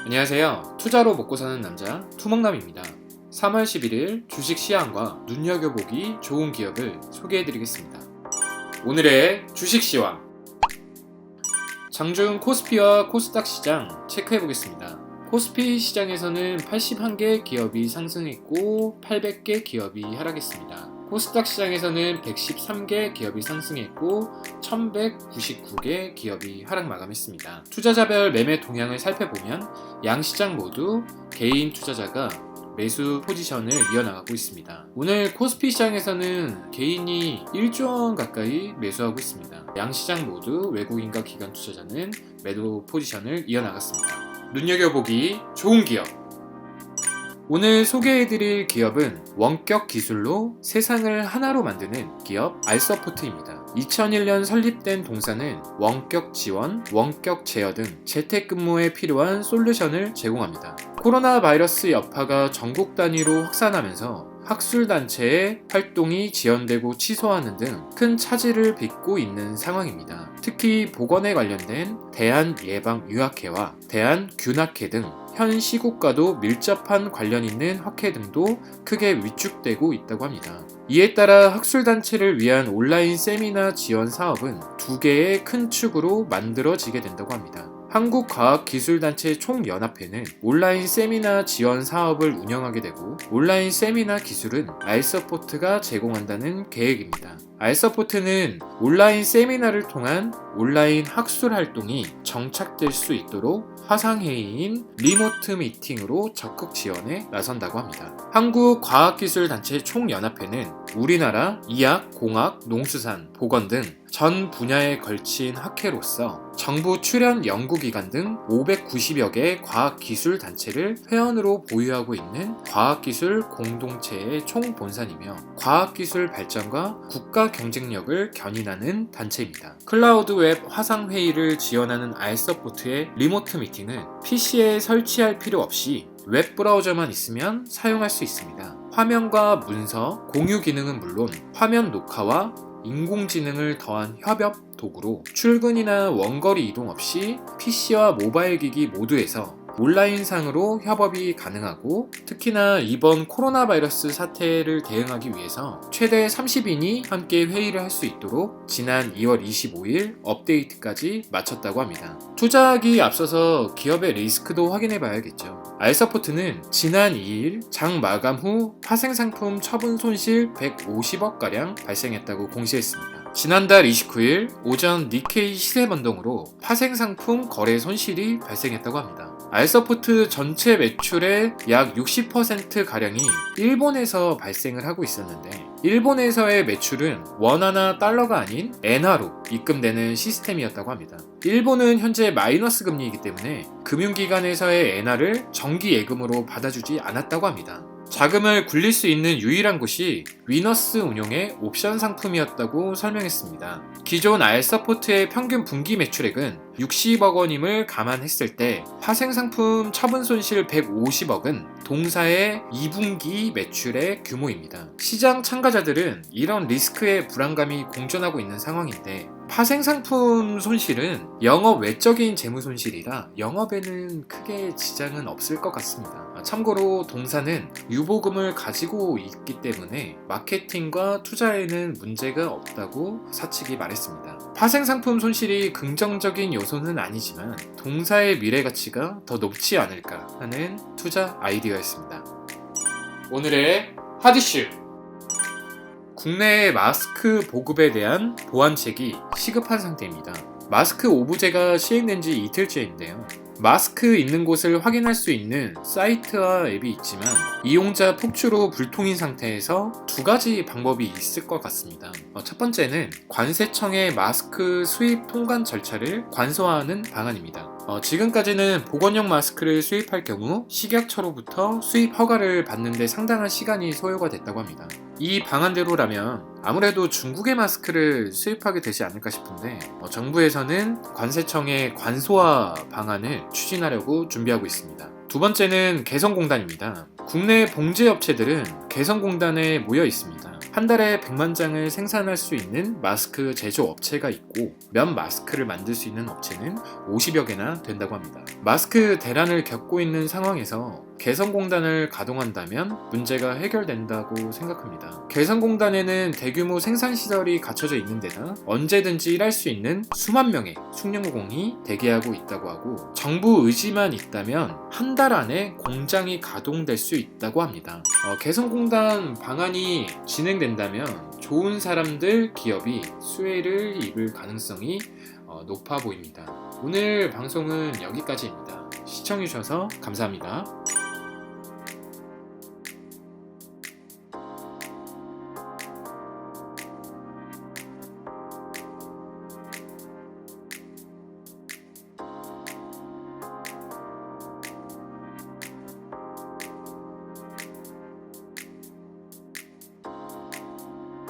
안녕하세요. 투자로 먹고 사는 남자 투먹남입니다. 3월 11일 주식 시황과 눈여겨보기 좋은 기업을 소개해드리겠습니다. 오늘의 주식 시황. 장중 코스피와 코스닥 시장 체크해보겠습니다. 코스피 시장에서는 81개 기업이 상승했고 800개 기업이 하락했습니다. 코스닥 시장에서는 113개 기업이 상승했고 1199개 기업이 하락 마감했습니다. 투자자별 매매 동향을 살펴보면 양시장 모두 개인 투자자가 매수 포지션을 이어나가고 있습니다. 오늘 코스피 시장에서는 개인이 1조 원 가까이 매수하고 있습니다. 양시장 모두 외국인과 기관 투자자는 매도 포지션을 이어나갔습니다. 눈여겨보기 좋은 기업. 오늘 소개해드릴 기업은 원격 기술로 세상을 하나로 만드는 기업 알서포트입니다. 2001년 설립된 동사는 원격 지원, 원격 제어 등 재택근무에 필요한 솔루션을 제공합니다. 코로나 바이러스 여파가 전국 단위로 확산하면서 학술단체의 활동이 지연되고 취소하는 등 큰 차질을 빚고 있는 상황입니다. 특히 보건에 관련된 대한예방의학회와 대한균학회 등 현 시국과도 밀접한 관련 있는 학회 등도 크게 위축되고 있다고 합니다. 이에 따라 학술단체를 위한 온라인 세미나 지원 사업은 두 개의 큰 축으로 만들어지게 된다고 합니다. 한국과학기술단체 총연합회는 온라인 세미나 지원 사업을 운영하게 되고 온라인 세미나 기술은 알서포트가 제공한다는 계획입니다. 알서포트는 온라인 세미나를 통한 온라인 학술 활동이 정착될 수 있도록 화상회의인 리모트 미팅으로 적극 지원에 나선다고 합니다. 한국과학기술단체 총연합회는 우리나라 이학, 공학, 농수산, 보건 등 전 분야에 걸친 학회로서 정부 출연 연구기관 등 590여 개의 과학기술단체를 회원으로 보유하고 있는 과학기술 공동체의 총본산이며 과학기술 발전과 국가 경쟁력을 견인하는 단체입니다. 클라우드 웹 화상회의를 지원하는 알서포트의 리모트 미팅은 PC에 설치할 필요 없이 웹 브라우저만 있으면 사용할 수 있습니다. 화면과 문서, 공유 기능은 물론 화면 녹화와 인공지능을 더한 협업 도구로 출근이나 원거리 이동 없이 PC와 모바일 기기 모두에서 온라인상으로 협업이 가능하고 특히나 이번 코로나 바이러스 사태를 대응하기 위해서 최대 30인이 함께 회의를 할 수 있도록 지난 2월 25일 업데이트까지 마쳤다고 합니다. 투자하기 앞서서 기업의 리스크도 확인해 봐야겠죠. 알서포트는 지난 2일 장 마감 후 파생상품 처분 손실 150억가량 발생했다고 공시했습니다. 지난달 29일 오전 니케이 시세 변동으로 파생상품 거래 손실이 발생했다고 합니다. 알서포트 전체 매출의 약 60%가량이 일본에서 발생을 하고 있었는데 일본에서의 매출은 원화나 달러가 아닌 엔화로 입금되는 시스템이었다고 합니다. 일본은 현재 마이너스 금리이기 때문에 금융기관에서의 엔화를 정기 예금으로 받아주지 않았다고 합니다. 자금을 굴릴 수 있는 유일한 곳이 위너스 운용의 옵션 상품이었다고 설명했습니다. 기존 알서포트의 평균 분기 매출액은 60억 원임을 감안했을 때 파생상품 처분 손실 150억은 동사의 2분기 매출의 규모입니다. 시장 참가자들은 이런 리스크에 불안감이 공존하고 있는 상황인데 파생상품 손실은 영업 외적인 재무 손실이라 영업에는 크게 지장은 없을 것 같습니다. 참고로 동사는 유보금을 가지고 있기 때문에 마케팅과 투자에는 문제가 없다고 사측이 말했습니다. 파생상품 손실이 긍정적인 요소는 아니지만 동사의 미래 가치가 더 높지 않을까 하는 투자 아이디어였습니다. 오늘의 핫이슈. 국내의 마스크 보급에 대한 보완책이 시급한 상태입니다. 마스크 오부제가 시행된 지 이틀째인데요. 마스크 있는 곳을 확인할 수 있는 사이트와 앱이 있지만 이용자 폭주로 불통인 상태에서 두 가지 방법이 있을 것 같습니다. 첫 번째는 관세청의 마스크 수입 통관 절차를 관소화하는 방안입니다. 지금까지는 보건용 마스크를 수입할 경우 식약처로부터 수입 허가를 받는데 상당한 시간이 소요가 됐다고 합니다. 이 방안대로라면 아무래도 중국의 마스크를 수입하게 되지 않을까 싶은데 정부에서는 관세청의 관소화 방안을 추진하려고 준비하고 있습니다. 두 번째는 개성공단입니다. 국내 봉제업체들은 개성공단에 모여 있습니다. 한 달에 100만 장을 생산할 수 있는 마스크 제조업체가 있고 면 마스크를 만들 수 있는 업체는 50여 개나 된다고 합니다. 마스크 대란을 겪고 있는 상황에서 개성공단을 가동한다면 문제가 해결된다고 생각합니다. 개성공단에는 대규모 생산시설이 갖춰져 있는 데다 언제든지 일할 수 있는 수만 명의 숙련공이 대기하고 있다고 하고 정부 의지만 있다면 한 달 안에 공장이 가동될 수 있다고 합니다. 개성공단 방안이 진행된다면 좋은 사람들, 기업이 수혜를 입을 가능성이 높아 보입니다. 오늘 방송은 여기까지입니다. 시청해주셔서 감사합니다.